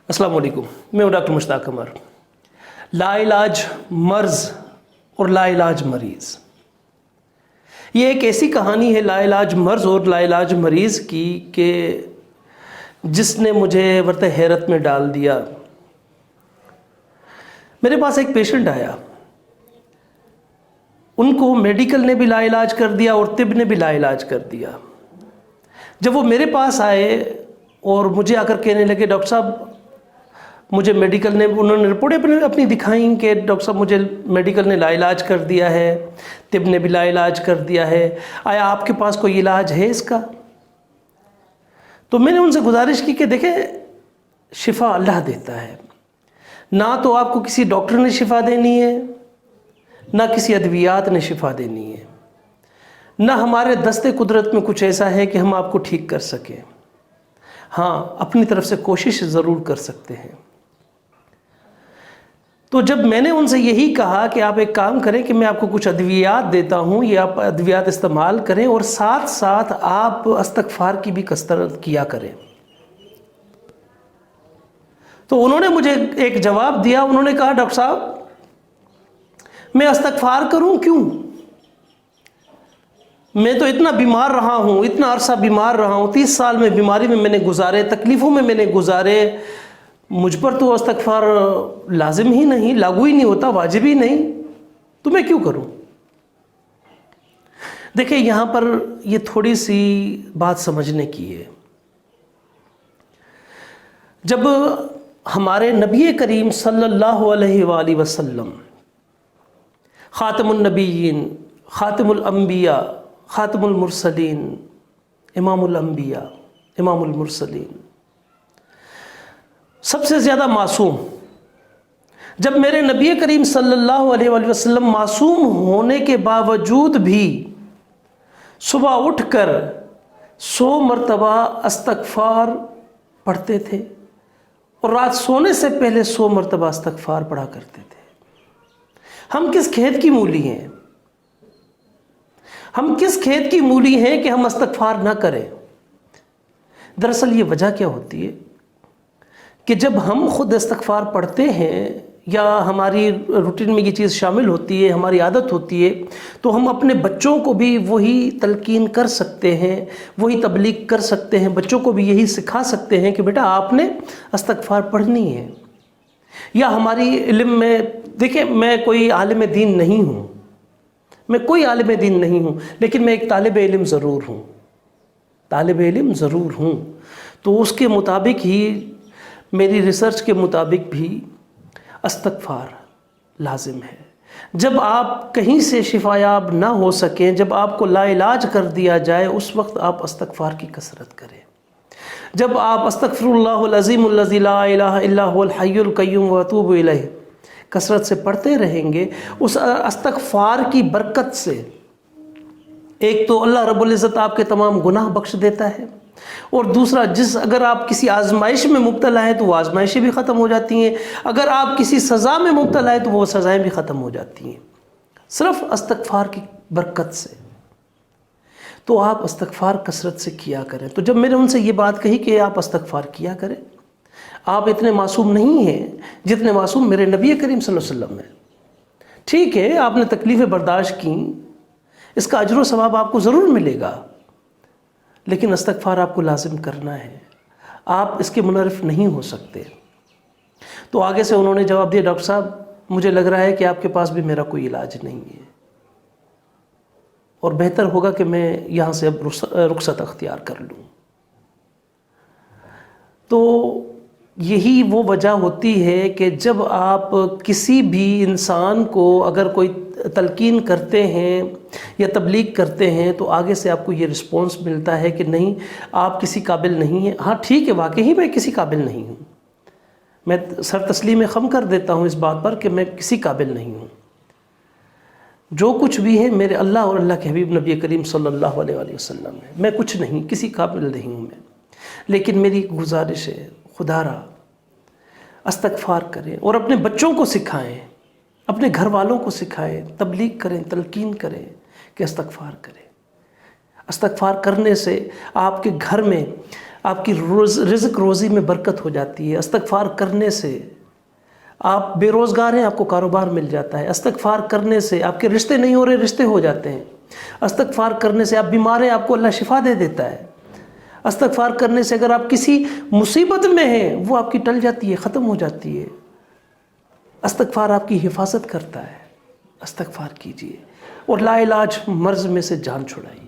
अस्सलाम वालेकुम, मैं हूँ डॉक्टर मुश्ताक कमर। लाइलाज मर्ज़ और लाइलाज मरीज़, ये एक ऐसी कहानी है लाइलाज मर्ज़ और लाइलाज मरीज़ की कि जिसने मुझे वर्त हैरत में डाल दिया। मेरे पास एक पेशेंट आया, उनको मेडिकल ने भी लाइलाज कर दिया और तिब ने भी लाइलाज कर दिया। जब वो मेरे पास आए और मुझे आकर कहने लगे, डॉक्टर साहब मुझे मेडिकल ने, उन्होंने रिपोर्टें अपनी दिखाई कि डॉक्टर साहब मुझे मेडिकल ने लाइलाज कर दिया है, तिब ने भी लाइलाज कर दिया है, आया आपके पास कोई इलाज है इसका? तो मैंने उनसे गुजारिश की कि देखें, शिफा अल्लाह देता है, ना तो आपको किसी डॉक्टर ने शिफा देनी है, ना किसी अद्वियात ने शिफा देनी है, ना हमारे दस्ते कुदरत में कुछ ऐसा है कि हम आपको ठीक कर सकें। हाँ, अपनी तरफ से कोशिश ज़रूर कर सकते हैं। तो जब मैंने उनसे यही कहा कि आप एक काम करें कि मैं आपको कुछ अद्वियात देता हूँ, ये आप अद्वियात इस्तेमाल करें और साथ साथ आप इस्तिग़फ़ार की भी कसरत किया करें, तो उन्होंने मुझे एक जवाब दिया। उन्होंने कहा, डॉक्टर साहब मैं इस्तिग़फ़ार करूँ क्यों? मैं तो इतना बीमार रहा हूँ, इतना अरसा बीमार रहा हूँ, 30 साल में बीमारी में मैंने गुजारे, तकलीफ़ों में मैंने गुजारे, मुझ पर तो इस्तिग़फ़ार लाजिम ही नहीं, लागू ही नहीं होता, वाजिब ही नहीं, तो मैं क्यों करूं? देखिए, यहाँ पर ये थोड़ी सी बात समझने की है। जब हमारे नबी करीम सल्लल्लाहु अलैहि वसल्लम ख़ातमुन नबीयीन, ख़ातमुल अंबिया, ख़ातमुल मुरसलीन, इमामुल अंबिया, इमामुल मुरसलीन, सबसे ज़्यादा मासूम, जब मेरे नबी करीम सल्लल्लाहु अलैहि वसल्लम मासूम होने के बावजूद भी सुबह उठकर 100 मरतबा इस्तिग़फ़ार पढ़ते थे और रात सोने से पहले 100 मरतबा इस्तिग़फ़ार पढ़ा करते थे। हम किस खेत की मूली हैं? हम किस खेत की मूली हैं कि हम इस्तिग़फ़ार ना करें? दरअसल ये वजह क्या होती है कि जब हम खुद इस्तिग़फ़ार पढ़ते हैं या हमारी रूटीन में ये चीज़ शामिल होती है, हमारी आदत होती है, तो हम अपने बच्चों को भी वही तलकीन कर सकते हैं, वही तबलीग कर सकते हैं, बच्चों को भी यही सिखा सकते हैं कि बेटा आपने इस्तिग़फ़ार पढ़नी है। या हमारी इल्म में, देखिए मैं कोई आलिम दीन नहीं हूँ, मैं कोई आलिम दीन नहीं हूँ, लेकिन मैं एक तालिब इल्म ज़रूर हूँ, तालिब इल्म ज़रूर हूँ। तो उसके मुताबिक ही, मेरी रिसर्च के मुताबिक भी इस्तिग़फ़ार लाजिम है। जब आप कहीं से शिफायाब ना हो सकें, जब आपको लाइलाज कर दिया जाए, उस वक्त आप इस्तिग़फ़ार की कसरत करें। जब आप अस्तग़फ़िरुल्लाहुल अज़ीमुल्लज़ी ला इलाहा इल्ला हुवल हय्युल क़य्यूम व अतूबु इलैह कसरत से पढ़ते रहेंगे, उस इस्तिग़फ़ार की बरकत से एक तो अल्लाह रब्बुल इज़्ज़त आपके तमाम गुनाह बख्श देता है, और दूसरा, अगर आप किसी आजमाइश में मुब्तला हैं तो वो आजमाइशें भी ख़त्म हो जाती हैं, अगर आप किसी सज़ा में मुब्तला हैं तो वो सज़ाएँ भी ख़त्म हो जाती हैं, सिर्फ़ इस्तिग़फ़ार की बरकत से। तो आप इस्तिग़फ़ार कसरत से किया करें। तो जब मैंने उनसे ये बात कही कि आप इस्तिग़फ़ार किया करें, आप इतने मासूम नहीं हैं जितने मासूम मेरे नबी करीम सल्लल्लाहु अलैहि वसल्लम हैं। ठीक है, आपने तकलीफ़ें बर्दाश्त की, इसका अजर व सवाब आपको ज़रूर मिलेगा, लेकिन इस्तिग़फ़ार आपको लाजिम करना है, आप इसके मुनरिफ़ नहीं हो सकते। तो आगे से उन्होंने जवाब दिया, डॉक्टर साहब मुझे लग रहा है कि आपके पास भी मेरा कोई इलाज नहीं है, और बेहतर होगा कि मैं यहाँ से अब रुख़सत अख्तियार कर लूँ। तो यही वो वजह होती है कि जब आप किसी भी इंसान को अगर कोई तलकीन करते हैं या तबलीग करते हैं, तो आगे से आपको ये रिस्पॉन्स मिलता है कि नहीं, आप किसी काबिल नहीं हैं। हाँ ठीक है, वाकई मैं किसी काबिल नहीं हूँ, मैं सर तस्लीम ख़म कर देता हूँ इस बात पर कि मैं किसी काबिल नहीं हूँ। जो कुछ भी है मेरे अल्लाह और अल्लाह के हबीब नबी करीम सल्लल्लाहु अलैहि वसल्लम है, मैं कुछ नहीं, किसी काबिल नहीं हूँ मैं। लेकिन मेरी गुजारिश है, खुदारा इस्तिग़फ़ार करें और अपने बच्चों को सिखाएं, अपने घर वालों को सिखाएं, तबलीग करें, तलकीन करें कि इस्तिग़फ़ार करें। इस्तिग़फ़ार करने से आपके घर में آپ کی رزق روزی میں برکت ہو جاتی ہے. استغفار کرنے سے آپ بے روزگار ہیں، آپ کو کاروبار مل جاتا ہے. استغفار کرنے سے آپ کے رشتے نہیں ہو رہے، رشتے ہو جاتے ہیں. استغفار کرنے سے آپ بیمار ہیں، آپ کو اللہ شفا دے دیتا ہے. استغفار کرنے سے اگر آپ کسی مصیبت میں ہیں وہ آپ کی ٹل جاتی ہے، ختم ہو جاتی ہے. استغفار آپ کی حفاظت کرتا ہے. استغفار کیجئے اور لا علاج مرض میں سے جان چھڑائیے.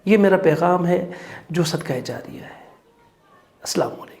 یہ میرا پیغام ہے جو صدقہ جاریہ ہے. السلام علیکم.